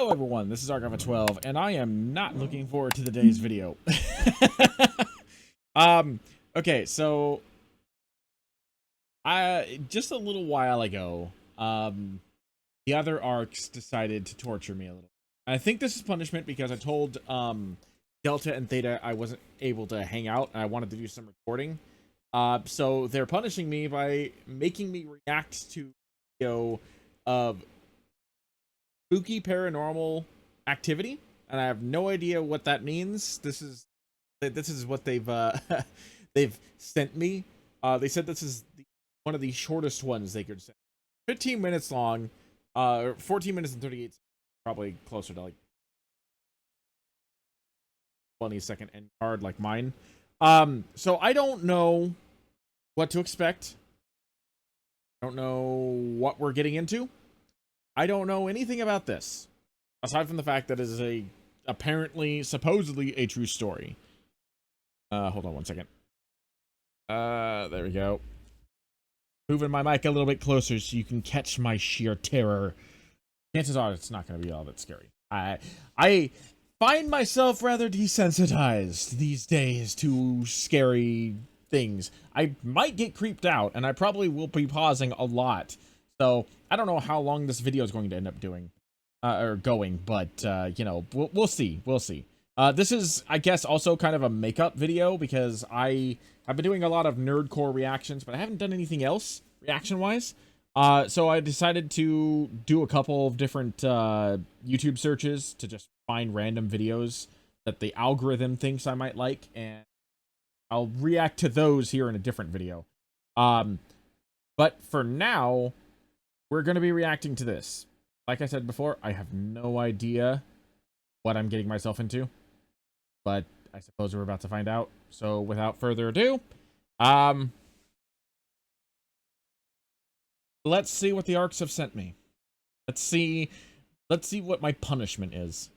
Hello everyone, this is Archive12, and I am not looking forward to today's video. Okay, so just a little while ago, the other arcs decided to torture me a little. I think this is punishment because I told Delta and Theta I wasn't able to hang out and I wanted to do some recording. So they're punishing me by making me react to video of spooky paranormal activity, and I have no idea what that means. This is what they've they've sent me. They said this is one of the shortest ones they could send. 15 minutes long, 14 minutes and 38 seconds, probably closer to like 20-second end card like mine. So I don't know what to expect. I don't know what we're getting into. I don't know anything about this, aside from the fact that it is supposedly a true story. Hold on one second. There we go. Moving my mic a little bit closer so you can catch my sheer terror. Chances are it's not going to be all that scary. I find myself rather desensitized these days to scary things. I might get creeped out, and I probably will be pausing a lot. So I don't know how long this video is going to end up doing, or going, but you know, we'll see. We'll see. This is, I guess, also kind of a makeup video because I've been doing a lot of Nerdcore reactions, but I haven't done anything else reaction-wise. So I decided to do a couple of different YouTube searches to just find random videos that the algorithm thinks I might like, and I'll react to those here in a different video. But for now, we're going to be reacting to this. Like I said before, I have no idea what I'm getting myself into, but I suppose we're about to find out. So without further ado, let's see what the arcs have sent me. Let's see what my punishment is.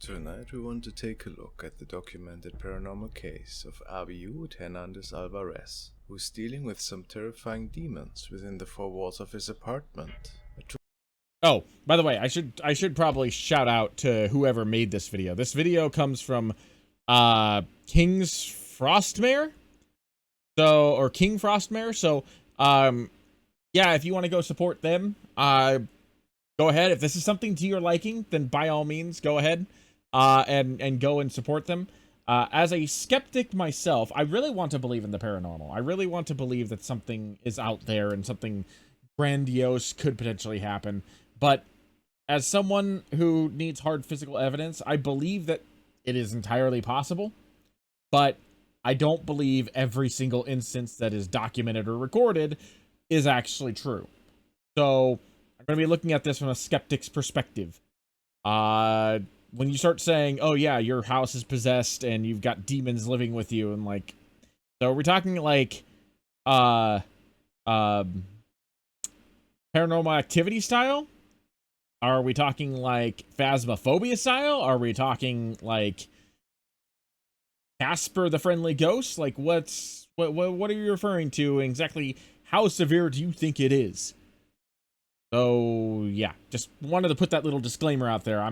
Tonight we want to take a look at the documented paranormal case of Abiud Alvarez, who's dealing with some terrifying demons within the four walls of his apartment. Oh, by the way, I should probably shout out to whoever made this video. This video comes from KingFrostmare. Or KingFrostmare. So yeah, if you want to go support them, go ahead. If this is something to your liking, then by all means go ahead. And go and support them. As a skeptic myself, I really want to believe in the paranormal. I really want to believe that something is out there and something grandiose could potentially happen. But as someone who needs hard physical evidence, I believe that it is entirely possible. But I don't believe every single instance that is documented or recorded is actually true. So I'm going to be looking at this from a skeptic's perspective. When you start saying, oh yeah, your house is possessed and you've got demons living with you, and like, so are we talking like paranormal activity style? Are we talking like Phasmophobia style? Are we talking like Casper the Friendly Ghost? Like what are you referring to exactly? How severe do you think it is? So yeah, just wanted to put that little disclaimer out there.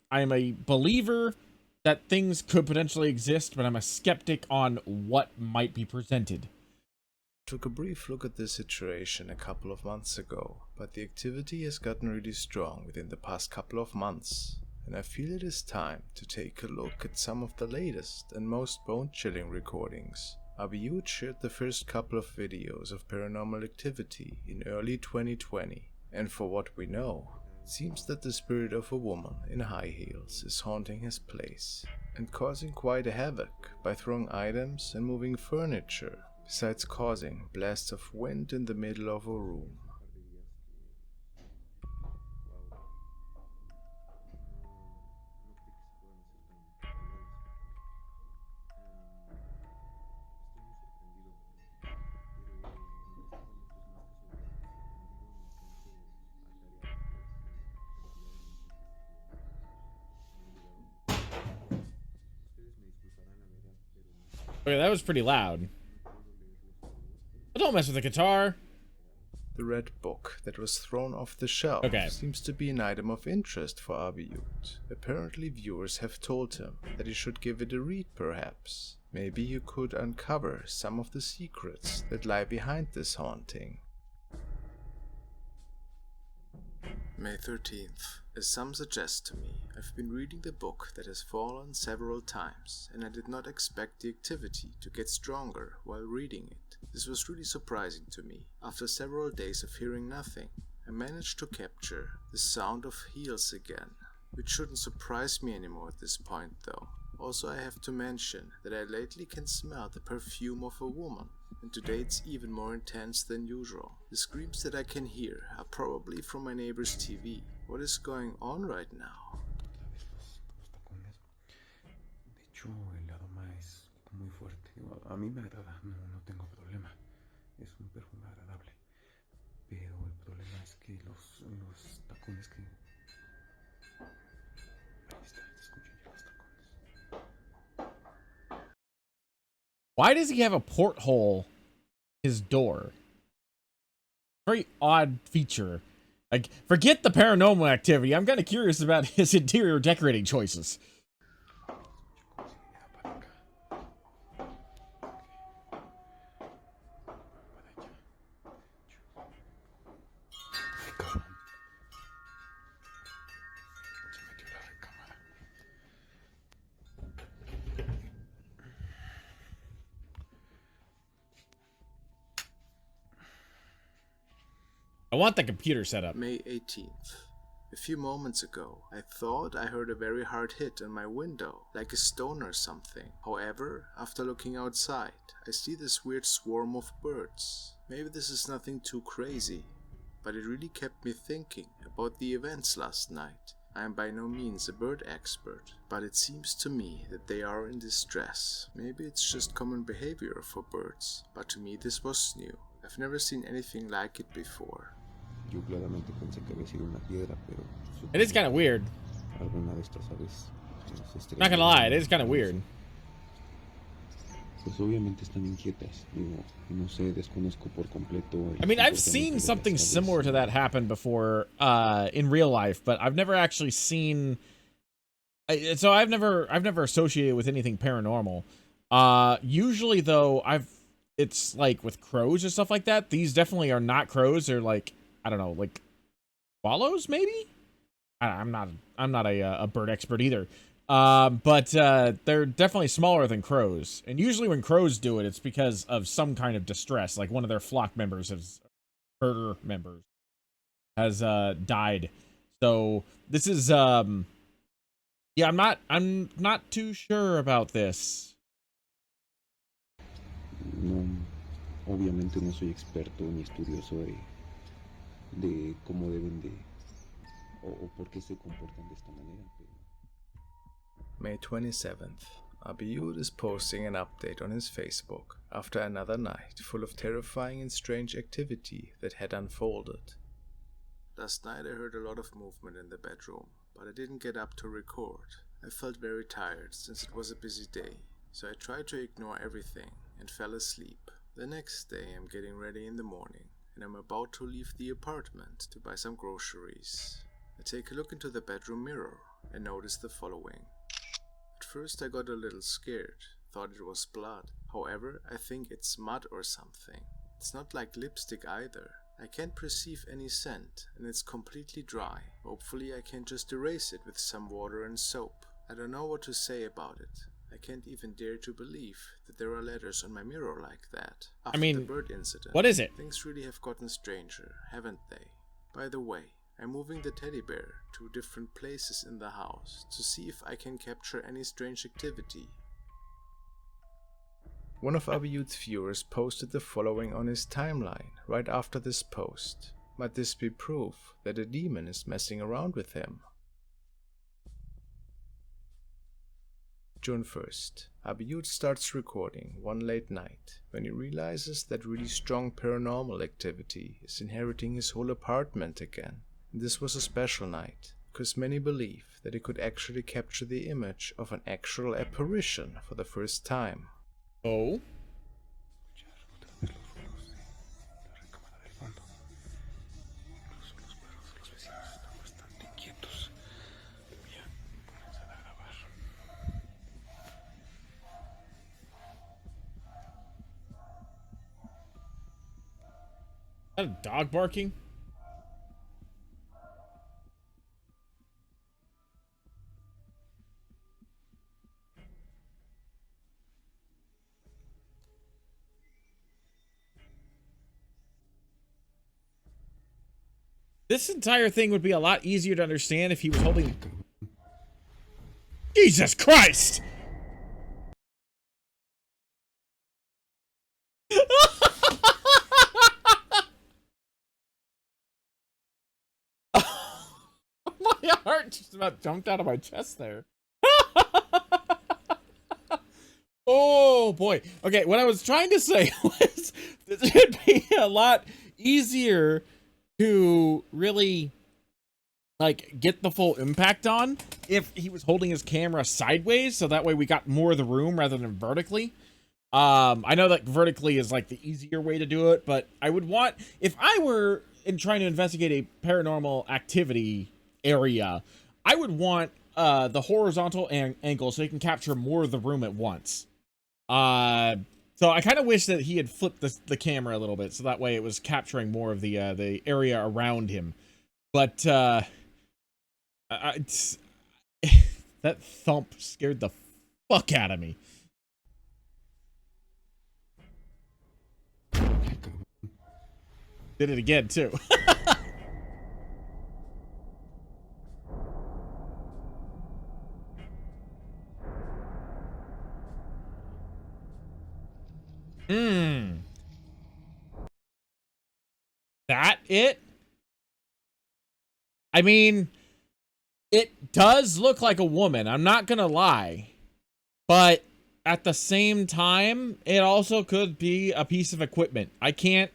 I am a believer that things could potentially exist, but I'm a skeptic on what might be presented. Took a brief look at this situation a couple of months ago, but the activity has gotten really strong within the past couple of months, and I feel it is time to take a look at some of the latest and most bone-chilling recordings. Abiud shared the first couple of videos of paranormal activity in early 2020, and for what we know, it seems that the spirit of a woman in high heels is haunting his place and causing quite a havoc by throwing items and moving furniture, besides causing blasts of wind in the middle of a room. Okay, that was pretty loud. But don't mess with the guitar. The red book that was thrown off the shelf seems to be an item of interest for Abiud. Apparently viewers have told him that he should give it a read perhaps. Maybe you could uncover some of the secrets that lie behind this haunting. May 13th. As some suggest to me, I've been reading the book that has fallen several times, and I did not expect the activity to get stronger while reading it. This was really surprising to me. After several days of hearing nothing, I managed to capture the sound of heels again, which shouldn't surprise me anymore at this point though. Also, I have to mention that I lately can smell the perfume of a woman, and today it's even more intense than usual. The screams that I can hear are probably from my neighbor's TV. What is going on right now? De hecho, el aroma es muy fuerte. A mí me agrada, no tengo problema. Es un perfume agradable. Pero el problema es que los tacones que... Ahí está, se escuchan ya los tacones. Why does he have a porthole in his door? Very odd feature. Like, forget the paranormal activity. I'm kind of curious about his interior decorating choices. I want the computer set up. May 18th. A few moments ago, I thought I heard a very hard hit on my window, like a stone or something. However, after looking outside, I see this weird swarm of birds. Maybe this is nothing too crazy, but it really kept me thinking about the events last night. I am by no means a bird expert, but it seems to me that they are in distress. Maybe it's just common behavior for birds, but to me this was new. I've never seen anything like it before. Yo claramente pensé que había sido una piedra, pero... It is kind of weird. Alguna de estas aves... Not gonna lie, it is kind of weird. Pues obviamente están inquietas, digo, no sé, desconozco por completo... I mean, I've seen something similar to that happen before in real life, but I've never actually seen... So I've never associated with anything paranormal. Usually, though, it's like with crows or stuff like that. These definitely are not crows. They're like, I don't know, like swallows, maybe? I'm not a bird expert either. But they're definitely smaller than crows. And usually when crows do it, it's because of some kind of distress. Like one of their flock members, herder members, has died. So this is yeah, I'm not too sure about this. No, obviamente no soy experto ni estudioso de cómo deben de o por qué se comportan de esta manera. May 27th. Abiud is posting an update on his Facebook after another night full of terrifying and strange activity that had unfolded. Last night I heard a lot of movement in the bedroom, but I didn't get up to record. I felt very tired since it was a busy day, so I tried to ignore everything and fell asleep. The next day I'm getting ready in the morning and I'm about to leave the apartment to buy some groceries. I take a look into the bedroom mirror and notice the following. At first I got a little scared, thought it was blood. However, I think it's mud or something. It's not like lipstick either. I can't perceive any scent and it's completely dry. Hopefully I can just erase it with some water and soap. I don't know what to say about it. I can't even dare to believe that there are letters on my mirror like that. After the bird incident, what is it? Things really have gotten stranger, haven't they? By the way, I'm moving the teddy bear to different places in the house to see if I can capture any strange activity. One of Abiud's viewers posted the following on his timeline right after this post. Might this be proof that a demon is messing around with him? June 1st. Abiud starts recording one late night when he realizes that really strong paranormal activity is inheriting his whole apartment again. And this was a special night, because many believe that he could actually capture the image of an actual apparition for the first time. Oh? that a dog barking? This entire thing would be a lot easier to understand if he was holding... Jesus Christ! My heart just about jumped out of my chest there. Oh boy. Okay, what I was trying to say was this would be a lot easier to really like get the full impact on if he was holding his camera sideways, so that way we got more of the room rather than vertically. I know that vertically is like the easier way to do it, but I would want, if I were trying to investigate a paranormal activity area, I would want the horizontal angle so he can capture more of the room at once. So I kind of wish that he had flipped the camera a little bit so that way it was capturing more of the area around him. But that thump scared the fuck out of me. Did it again too. That it? I mean, it does look like a woman, I'm not gonna lie. But at the same time, it also could be a piece of equipment. I can't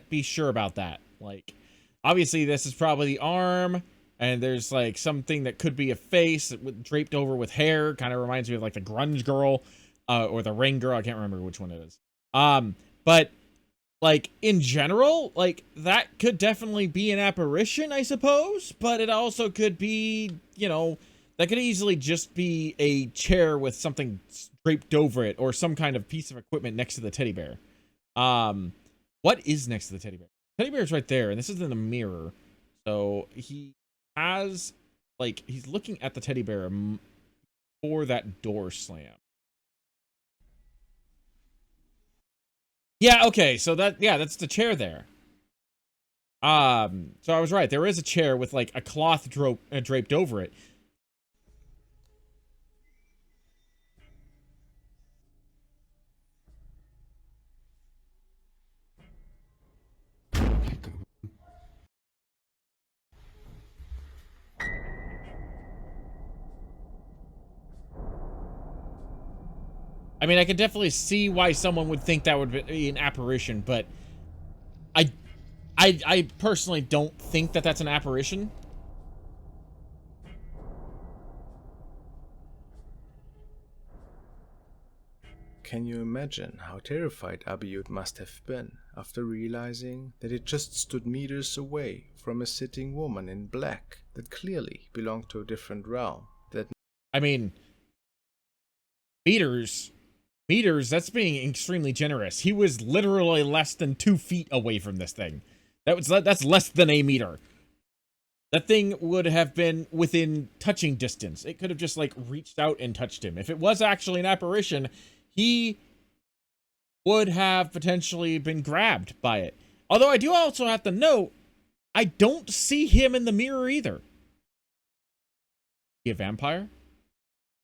be sure about that. Like, obviously this is probably the arm, and there's like something that could be a face draped over with hair. Kind of reminds me of like the grunge girl, or the ring girl. I can't remember which one it is. But like in general, like that could definitely be an apparition, I suppose, but it also could be, you know, that could easily just be a chair with something draped over it or some kind of piece of equipment next to the teddy bear. What is next to the teddy bear? Teddy bear's right there, and this is in a mirror. So he has, like, he's looking at the teddy bear for that door slam. Yeah, okay, so that's the chair there. So I was right. There is a chair with like a cloth draped over it. I mean, I could definitely see why someone would think that would be an apparition, but I personally don't think that that's an apparition. Can you imagine how terrified Abiud must have been after realizing that it just stood meters away from a sitting woman in black that clearly belonged to a different realm? I mean, meters, that's being extremely generous. He was literally less than 2 feet away from this thing. That's less than a meter. That thing would have been within touching distance. It could have just like reached out and touched him. If it was actually an apparition, he would have potentially been grabbed by it. Although I do also have to note, I don't see him in the mirror either. Is he a vampire?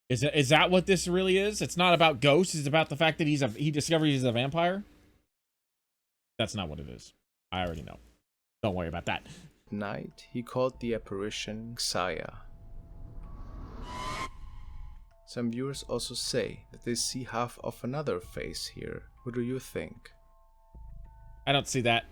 Is that what this really is? It's not about ghosts. It's about the fact that he discovers he's a vampire. That's not what it is. I already know. Don't worry about that. Night, he called the apparition Xaya. Some viewers also say that they see half of another face here. What do you think? I don't see that.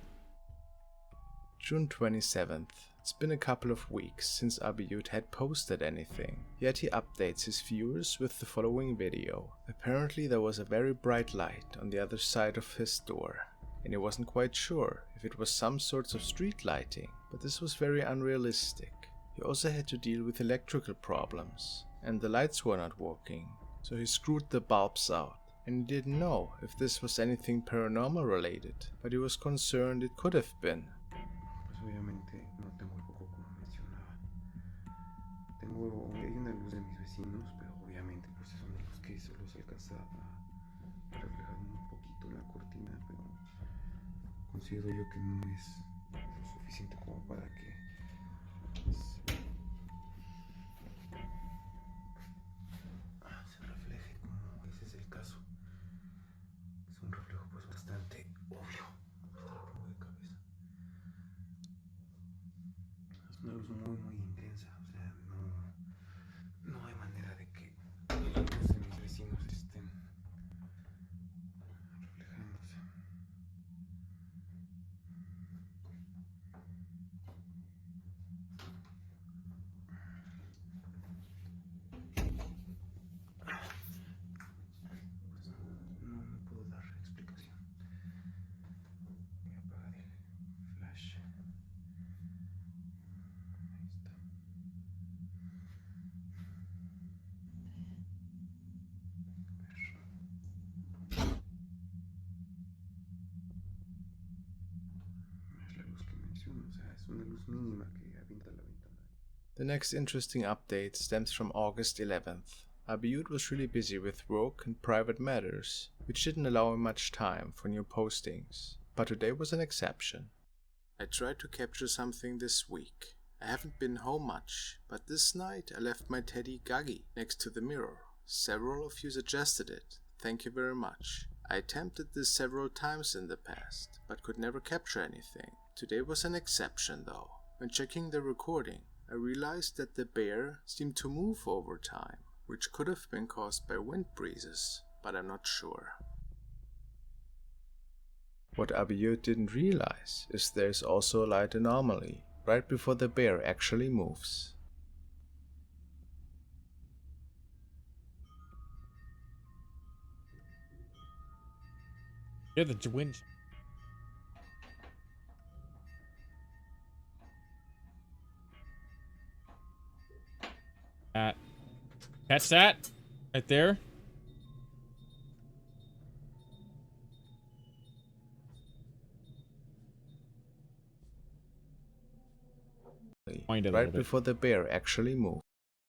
June 27th. It's been a couple of weeks since Abiud had posted anything, yet he updates his viewers with the following video. Apparently there was a very bright light on the other side of his door, and he wasn't quite sure if it was some sorts of street lighting, but this was very unrealistic. He also had to deal with electrical problems, and the lights were not working, so he screwed the bulbs out. and he didn't know if this was anything paranormal related, but he was concerned it could have been. Pues obviamente no tengo el foco como mencionaba. Hay una luz de mis vecinos, pero obviamente pues son de los que solo se alcanza a reflejar un poquito en la cortina, pero considero yo que no es lo suficiente como para que se refleje como ese es el caso. Es un reflejo pues bastante obvio. Hasta lo pongo de cabeza. Es una luz muy intensa, o sea, no hay manera de que las luces de mis vecinos estén reflejándose. Pues no puedo dar explicación. Voy a apagar el flash. Ahí está. Es la luz que menciono, o sea, es una luz mínima que avienta la ventana. The next interesting update stems from August 11th. Abiud was really busy with work and private matters, which didn't allow him much time for new postings. But today was an exception. I tried to capture something this week. I haven't been home much, but this night I left my teddy Gaggy next to the mirror. Several of you suggested it. Thank you very much. I attempted this several times in the past, but could never capture anything. Today was an exception though. When checking the recording, I realized that the bear seemed to move over time, which could have been caused by wind breezes, but I'm not sure. What Abiud didn't realize is there's also a light anomaly right before the bear actually moves. Yeah, the wind. Catch that right there. Right before the bear actually moved.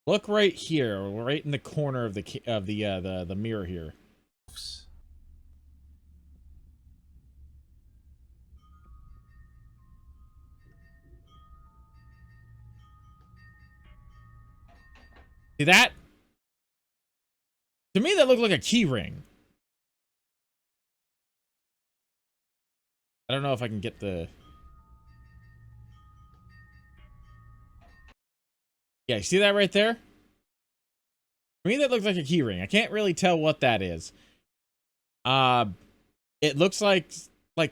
Look right here, right in the corner of the mirror here. See that? To me, that looked like a key ring. I don't know if I can get the... Yeah, you see that right there? To me, that looks like a key ring. I can't really tell what that is. It looks like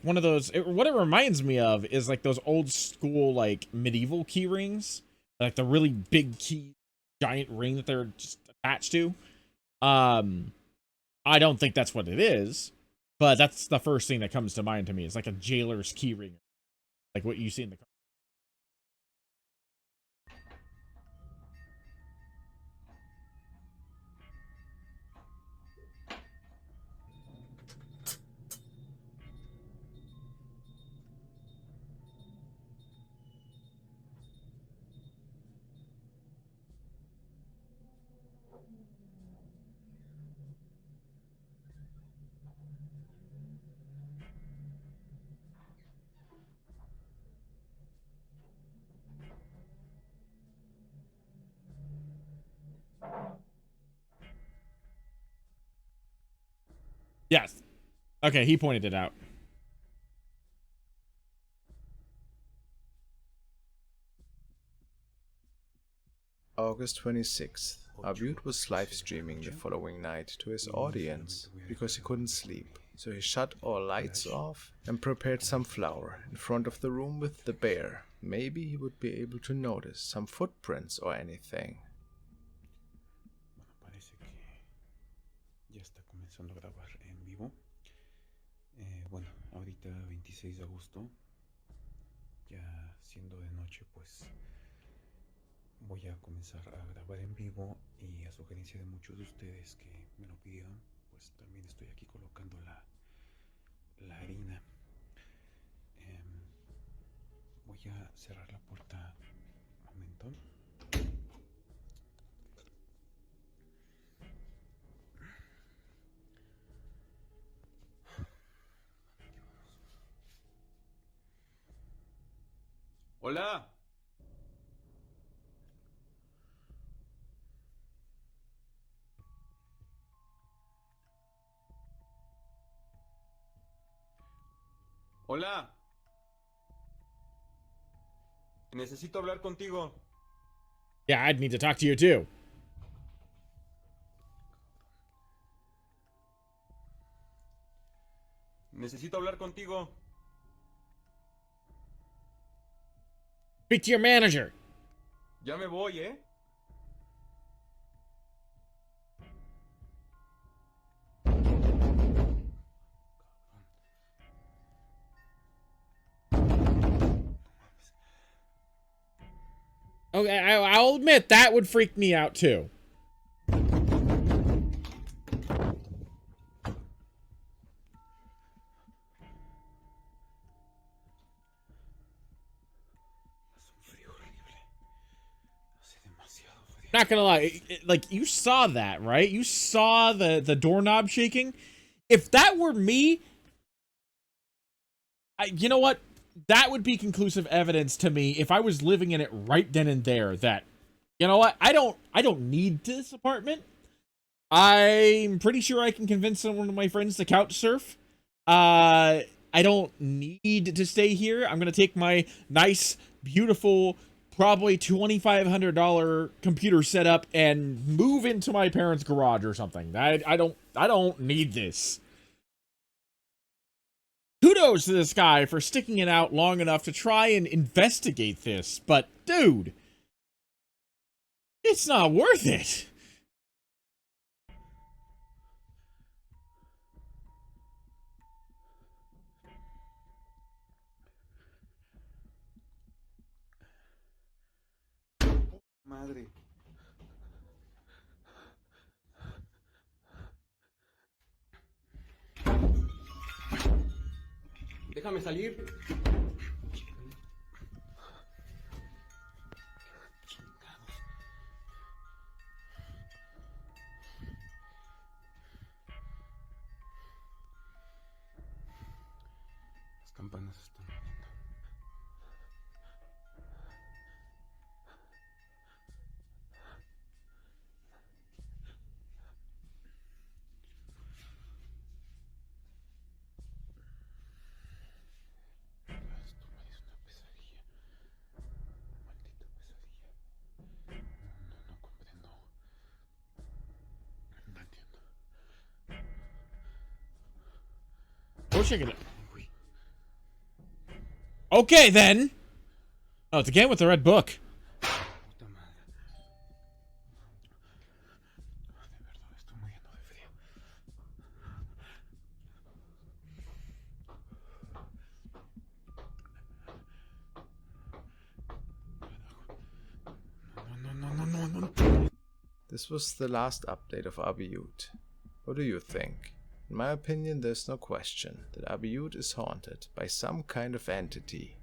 one of those... what it reminds me of is like those old school, like, medieval key rings. Like the really big key, giant ring that they're just attached to. I don't think that's what it is, but that's the first thing that comes to mind to me. It's like a jailer's key ring, like what you see in the car. Yes. Okay, he pointed it out. August 26th. Abiud was live streaming the following night to his audience because he couldn't sleep. So he shut all lights off and prepared some flour in front of the room with the bear. Maybe he would be able to notice some footprints or anything. Bueno, parece que ya está comenzando a grabar en vivo. Bueno, ahorita 26 de agosto, ya siendo de noche, pues voy a comenzar a grabar en vivo y a sugerencia de muchos de ustedes que me lo pidieron, pues también estoy aquí colocando la harina. Voy a cerrar la puerta un momento. ¡Hola! ¡Hola! Necesito hablar contigo. Yeah, I'd need to talk to you too. Necesito hablar contigo. Speak to your manager. Ya me voy, ¿eh? Okay, I'll admit that would freak me out too. Not gonna lie, like, you saw that, right? You saw the doorknob shaking. If that were me, you know what? That would be conclusive evidence to me if I was living in it right then and there that, you know what? I don't need this apartment. I'm pretty sure I can convince one of my friends to couch surf. I don't need to stay here. I'm gonna take my nice, beautiful, probably $2,500 computer setup and move into my parents' garage or something. I don't need this. Kudos to this guy for sticking it out long enough to try and investigate this, but dude, it's not worth it. Madre. Déjame salir. Las campanas están moviendo. Esto parece una pesadilla. Maldita pesadilla. No comprendo. No entiendo. Go check it out. Okay, then. Oh, it's again with the red book. Puta madre. De verdad, estoy muriendo de frío. No. This was the last update of Abiud. What do you think? In my opinion, there's no question that Abiud is haunted by some kind of entity.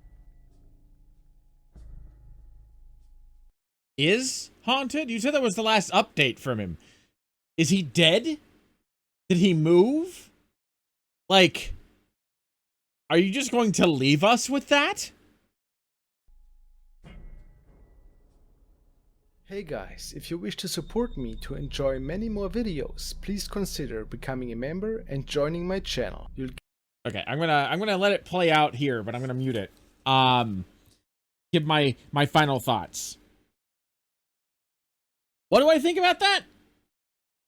Is haunted? You said that was the last update from him. Is he dead? Did he move? Like, are you just going to leave us with that? Hey guys, if you wish to support me to enjoy many more videos, please consider becoming a member and joining my channel. Okay, I'm gonna let it play out here, but I'm gonna mute it. Give my final thoughts. What do I think about that?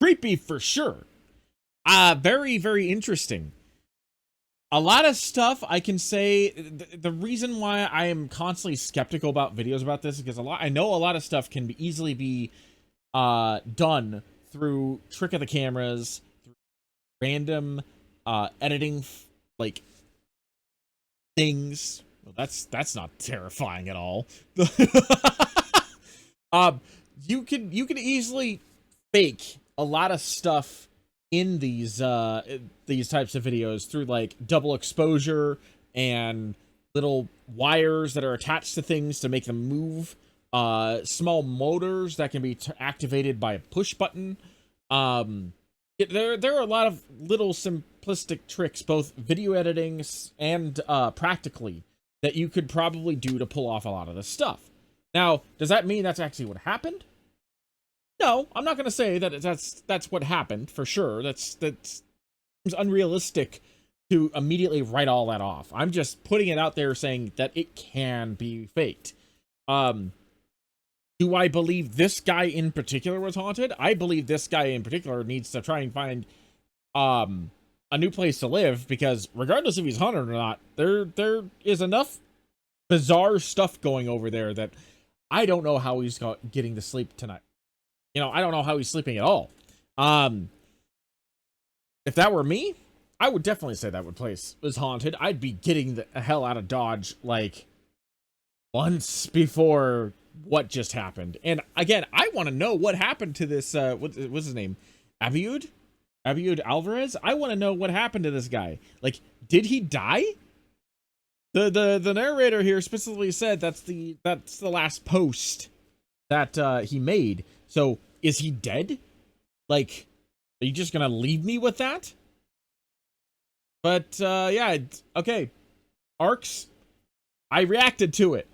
Creepy for sure. Very, very interesting. A lot of stuff I can say, the reason why I am constantly skeptical about videos about this is because I know a lot of stuff can easily be done through trick of the cameras, through random editing like things. Well, that's not terrifying at all. You can easily fake a lot of stuff in these types of videos through like double exposure and little wires that are attached to things to make them move, small motors that can be activated by a push button. There are a lot of little simplistic tricks, both video editing and practically, that you could probably do to pull off a lot of this stuff. Now, does that mean that's actually what happened? No, I'm not going to say that that's what happened for sure. That's seems unrealistic to immediately write all that off. I'm just putting it out there saying that it can be faked. Do I believe this guy in particular was haunted? I believe this guy in particular needs to try and find a new place to live, because regardless if he's haunted or not, there is enough bizarre stuff going over there that I don't know how he's getting to sleep tonight. You know, I don't know how he's sleeping at all. If that were me, I would definitely say that place was haunted. I'd be getting the hell out of Dodge, like, once before what just happened. And again, I want to know what happened to this, what's his name? Abiud Alvarez? I want to know what happened to this guy. Like, did he die? The narrator here specifically said that's the last post that he made. So, is he dead? Like, are you just gonna leave me with that? But, yeah, okay. Arcs, I reacted to it.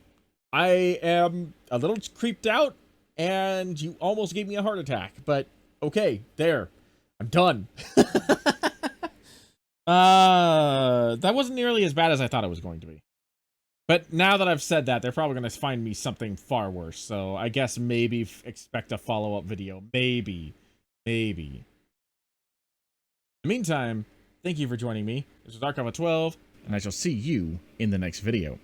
I am a little creeped out, and you almost gave me a heart attack. But, okay, there. I'm done. That wasn't nearly as bad as I thought it was going to be. But now that I've said that, they're probably going to find me something far worse. So I guess maybe expect a follow-up video. Maybe. In the meantime, thank you for joining me. This is Dark 12, and I shall see you in the next video.